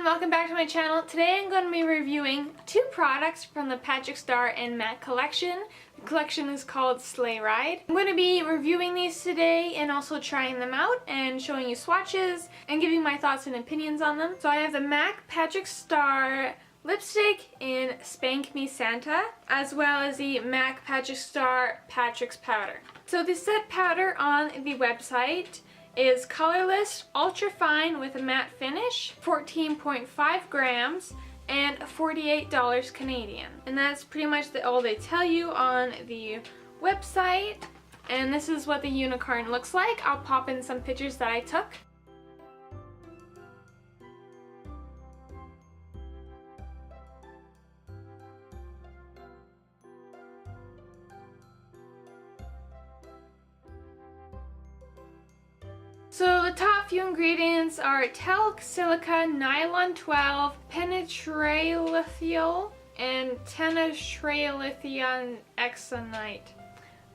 welcome back to my channel. Today I'm going to be reviewing two products from the Patrick Starrr and Mac collection. The collection is called Sleigh Ride. I'm going to be reviewing these today and also trying them out and showing you swatches and giving my thoughts and opinions on them. So I have the Mac Patrick Starrr lipstick in Spank Me Santa, as well as the Mac Patrick Starrr Patrick's Powder. So the set powder on the website is colorless, ultra fine with a matte finish, 14.5 grams, and $48 Canadian. And that's pretty much all they tell you on the website. And this is what the unicorn looks like. I'll pop in some pictures that I took. So the top few ingredients are talc, silica, nylon 12, penetralithiol, and tenetralithium hexanite.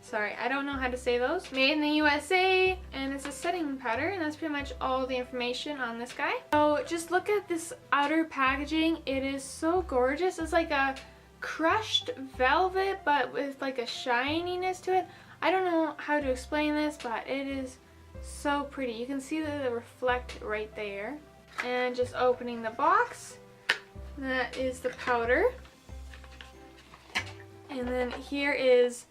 Sorry, I don't know how to say those. Made in the USA, and it's a setting powder, and that's pretty much all the information on this guy. So just look at this outer packaging. It is so gorgeous. It's like a crushed velvet, but with like a shininess to it. I don't know how to explain this, but it is so pretty. You can see the reflect right there. And just opening the box, that is the powder. And then here is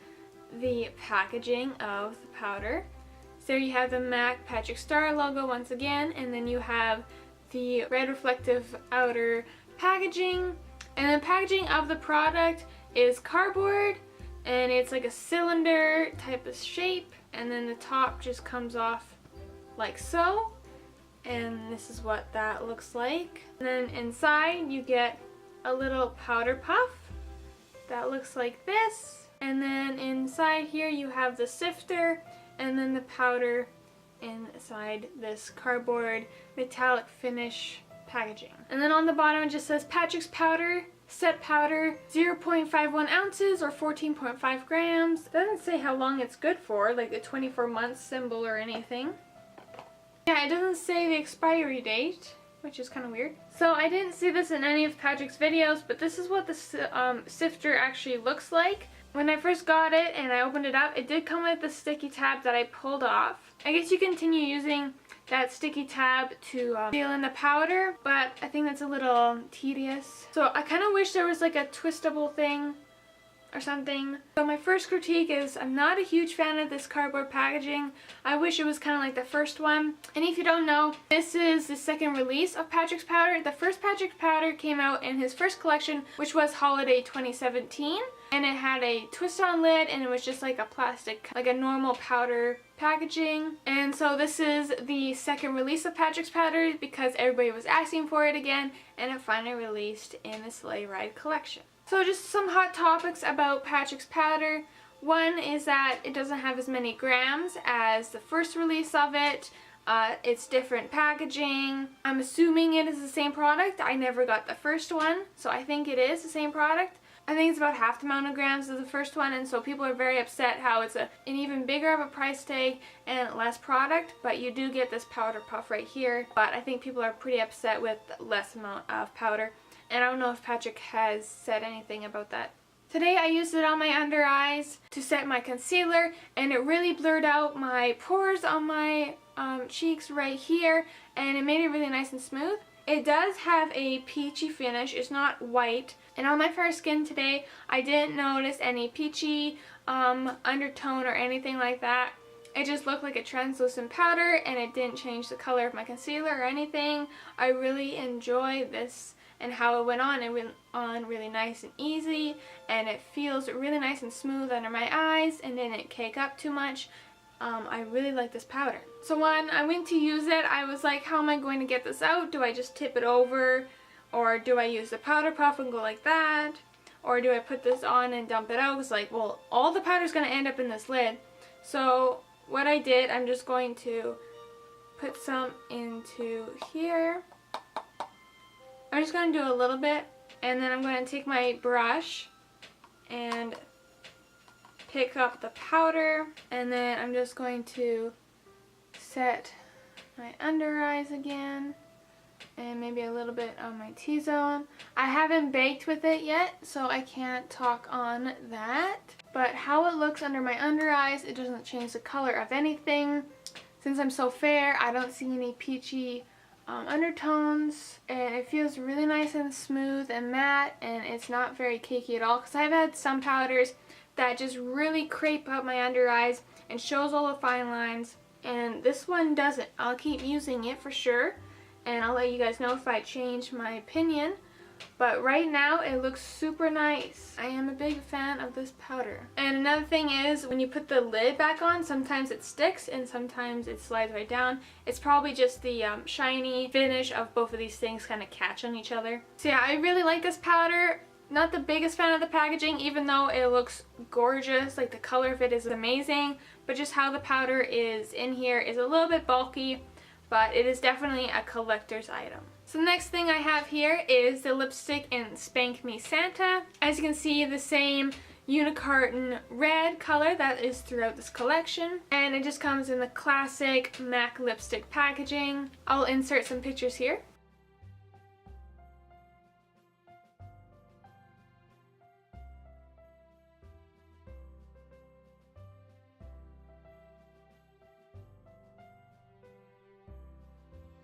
the packaging of the powder. So there you have the Mac Patrick Starrr logo once again, and then you have the red reflective outer packaging. And the packaging of the product is cardboard, and it's like a cylinder type of shape, and then the top just comes off like so, and this is what that looks like. And then inside you get a little powder puff that looks like this, and then inside here you have the sifter and then the powder inside this cardboard metallic finish packaging. And then on the bottom it just says Patrick's Powder, set powder, 0.51 ounces or 14.5 grams. It doesn't say how long it's good for, like the 24 months symbol or anything. Yeah, it doesn't say the expiry date, which is kind of weird. So I didn't see this in any of Patrick's videos, but this is what the sifter actually looks like. When I first got it and I opened it up, it did come with the sticky tab that I pulled off. I guess you continue using that sticky tab to seal in the powder, but I think that's a little tedious. So I kind of wish there was like a twistable thing or something. So my first critique is I'm not a huge fan of this cardboard packaging. I wish it was kind of like the first one. And if you don't know, this is the second release of Patrick's Powder. The first Patrick's Powder came out in his first collection, which was Holiday 2017. And it had a twist-on lid, and it was just like a plastic, like a normal powder packaging. And so this is the second release of Patrick's Powder because everybody was asking for it again, and it finally released in the Sleigh Ride collection. So just some hot topics about Patrick's Powder. One is that it doesn't have as many grams as the first release of it. It's different packaging. I'm assuming it is the same product. I never got the first one, so I think it is the same product. I think it's about half the amount of grams as the first one, and so people are very upset how it's an even bigger of a price tag and less product, but you do get this powder puff right here. But I think people are pretty upset with less amount of powder, and I don't know if Patrick has said anything about that. Today I used it on my under eyes to set my concealer, and it really blurred out my pores on my cheeks right here, and it made it really nice and smooth. It does have a peachy finish. It's not white. And on my fair skin today, I didn't notice any peachy undertone or anything like that. It just looked like a translucent powder, and it didn't change the color of my concealer or anything. I really enjoy this and how it went on. It went on really nice and easy, and it feels really nice and smooth under my eyes and didn't cake up too much. I really like this powder. So when I went to use it, I was like, how am I going to get this out? Do I just tip it over? Or do I use the powder puff and go like that? Or do I put this on and dump it out? It's like, well, all the powder is going to end up in this lid. So what I did, I'm just going to put some into here. I'm just going to do a little bit, and then I'm going to take my brush and pick up the powder, and then I'm just going to set my under eyes again. and maybe a little bit on my T-zone. I haven't baked with it yet, so I can't talk on that. But how it looks under my under eyes, it doesn't change the color of anything. Since I'm so fair, I don't see any peachy undertones, and it feels really nice and smooth and matte, and it's not very cakey at all, because I've had some powders that just really crepe up my under eyes and shows all the fine lines, and this one doesn't. I'll keep using it for sure, and I'll let you guys know if I change my opinion. But right now it looks super nice. I am a big fan of this powder. And another thing is, when you put the lid back on, sometimes it sticks and sometimes it slides right down. It's probably just the shiny finish of both of these things kind of catch on each other. So yeah, I really like this powder. Not the biggest fan of the packaging, even though it looks gorgeous. Like, the color of it is amazing, but just how the powder is in here is a little bit bulky, but it is definitely a collector's item. So the next thing I have here is the lipstick in Spank Me Santa. As you can see, the same unicorn red color that is throughout this collection, and it just comes in the classic MAC lipstick packaging. I'll insert some pictures here.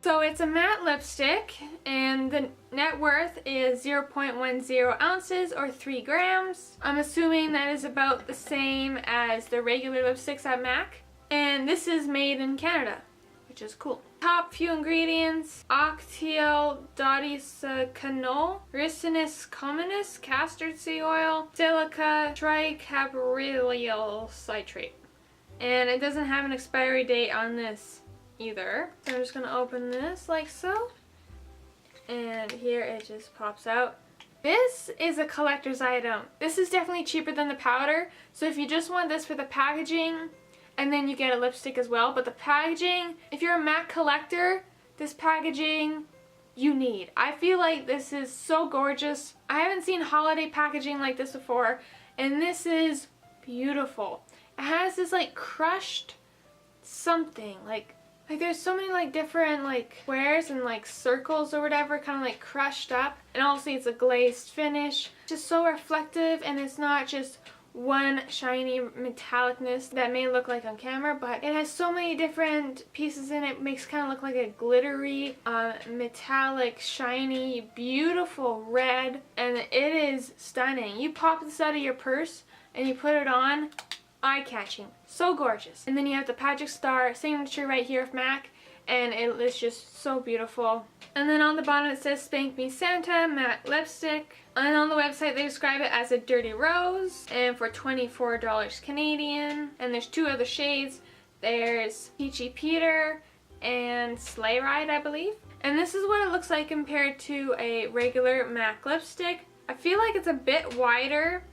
So it's a matte lipstick, and the net worth is 0.10 ounces or 3 grams. I'm assuming that is about the same as the regular lipsticks at MAC. And this is made in Canada, which is cool. Top few ingredients: oxyl dodecacanol, ricinus communis, castor seed oil, silica tricaprylyl citrate. And it doesn't have an expiry date on this either. So I'm just going to open this like so, and here it just pops out. This is a collector's item. This is definitely cheaper than the powder, so if you just want this for the packaging, and then you get a lipstick as well, but the packaging, if you're a MAC collector, this packaging you need. I feel like this is so gorgeous. I haven't seen holiday packaging like this before, and this is beautiful. It has this like crushed something, like there's so many like different like squares and like circles or whatever, kind of like crushed up, and also it's a glazed finish, just so reflective, and it's not just one shiny metallicness that may look like on camera, but it has so many different pieces in it. Makes kind of look like a glittery metallic shiny beautiful red, and it is stunning. You pop this out of your purse and you put it on, eye-catching, so gorgeous. And then you have the Patrick Starrr signature right here of MAC, and it is just so beautiful. And then on the bottom it says Spank Me Santa matte lipstick, and on the website they describe it as a dirty rose, and for $24 Canadian. And there's two other shades. There's Peachy Peter and Sleigh Ride, I believe. And this is what it looks like compared to a regular MAC lipstick. I feel like it's a bit wider,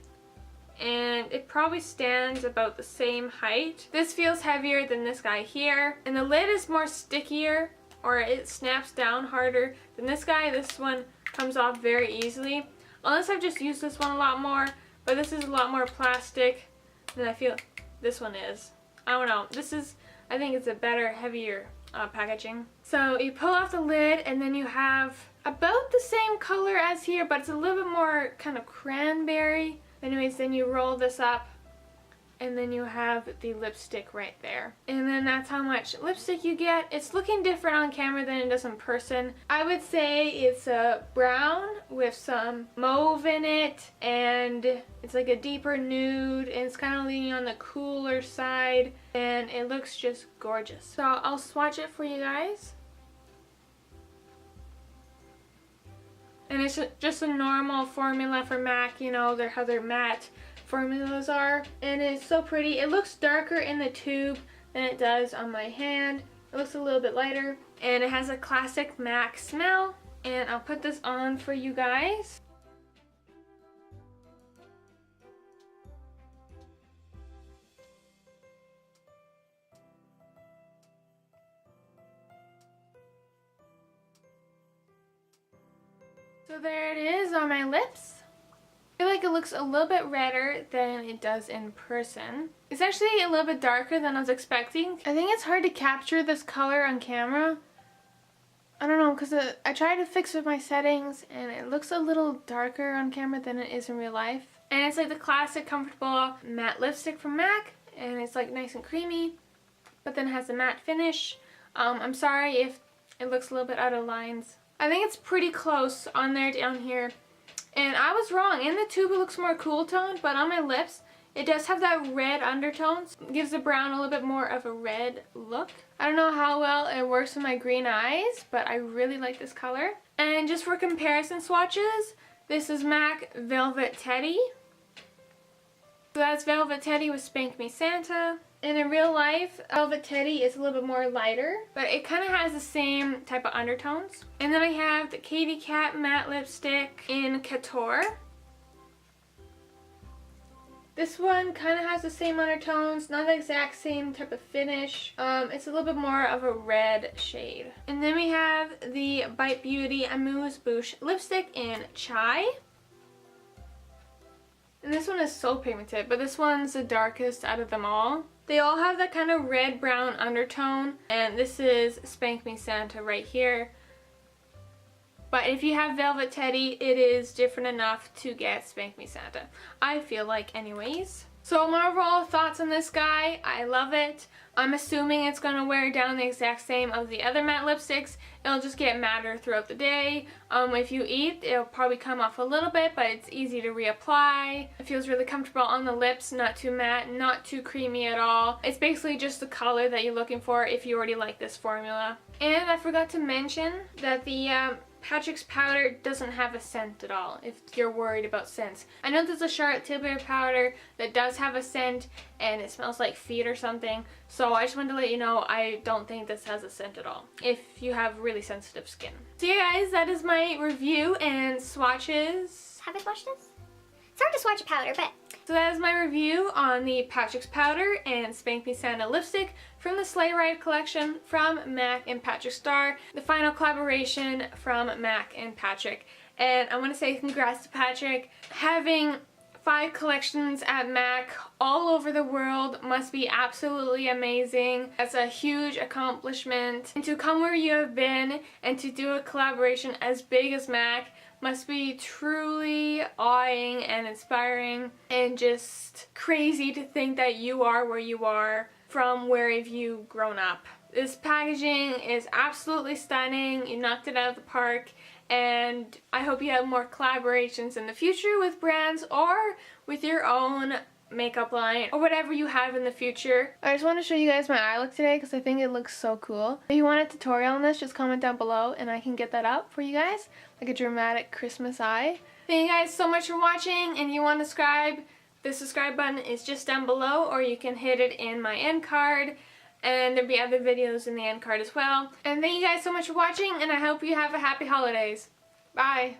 and it probably stands about the same height. This feels heavier than this guy here, and the lid is more stickier, or it snaps down harder than this guy. This one comes off very easily, unless I've just used this one a lot more, but this is a lot more plastic than I feel this one is. I don't know, this is, I think it's a better, heavier packaging. So you pull off the lid, and then you have about the same color as here, but it's a little bit more kind of cranberry. Anyways, then you roll this up, and then you have the lipstick right there. And then that's how much lipstick you get. It's looking different on camera than it does in person. I would say it's a brown with some mauve in it, and it's like a deeper nude, and it's kind of leaning on the cooler side, and it looks just gorgeous. So I'll swatch it for you guys. And it's just a normal formula for MAC, you know, how their matte formulas are. And it's so pretty. It looks darker in the tube than it does on my hand. It looks a little bit lighter. And it has a classic MAC smell. And I'll put this on for you guys. So there it is on my lips. I feel like it looks a little bit redder than it does in person. It's actually a little bit darker than I was expecting. I think it's hard to capture this color on camera, I don't know, because I tried to fix with my settings and it looks a little darker on camera than it is in real life. And it's like the classic comfortable matte lipstick from MAC, and it's like nice and creamy, but then it has a matte finish. I'm sorry if it looks a little bit out of lines. I think it's pretty close on there down here. And I was wrong. In the tube it looks more cool toned, but on my lips it does have that red undertones. It gives the brown a little bit more of a red look. I don't know how well it works with my green eyes, but I really like this color. And just for comparison swatches, this is MAC Velvet Teddy. So that's Velvet Teddy with Spank Me Santa. And in real life, Velvet Teddy is a little bit more lighter, but it kind of has the same type of undertones. And then I have the Cavey Cat Matte Lipstick in Couture. This one kind of has the same undertones, not the exact same type of finish. It's a little bit more of a red shade. And then we have the Bite Beauty Amuse-Bouche lipstick in Chai. And this one is so pigmented, but this one's the darkest out of them all. They all have that kind of red-brown undertone, and this is Spank Me Santa right here. But if you have Velvet Teddy, it is different enough to get Spank Me Santa. I feel like anyways. So my overall thoughts on this guy, I love it. I'm assuming it's going to wear down the exact same of the other matte lipsticks. It'll just get matter throughout the day. If you eat, it'll probably come off a little bit, but it's easy to reapply. It feels really comfortable on the lips, not too matte, not too creamy at all. It's basically just the color that you're looking for if you already like this formula. And I forgot to mention that the Patrick's powder doesn't have a scent at all, if you're worried about scents. I know there's a Charlotte Tilbury powder that does have a scent and it smells like feet or something, so I just wanted to let you know I don't think this has a scent at all, if you have really sensitive skin. So yeah guys, that is my review and swatches. Have I swatched this? It's hard to swatch a powder, but... So that is my review on the Patrick's Powder and Spank Me Santa lipstick from the Sleigh Ride collection from Mac and Patrick Starrr, the final collaboration from Mac and Patrick. And I want to say congrats to Patrick. Having 5 collections at MAC all over the world must be absolutely amazing. That's a huge accomplishment. And to come where you have been and to do a collaboration as big as MAC must be truly awing and inspiring and just crazy to think that you are where you are from where have you grown up. This packaging is absolutely stunning. You knocked it out of the park, and I hope you have more collaborations in the future with brands or with your own makeup line or whatever you have in the future. I just want to show you guys my eye look today because I think it looks so cool. If you want a tutorial on this, just comment down below and I can get that up for you guys, like a dramatic Christmas eye. Thank you guys so much for watching, and you want to subscribe, the subscribe button is just down below, or you can hit it in my end card, and there'll be other videos in the end card as well. And thank you guys so much for watching, and I hope you have a happy holidays. Bye!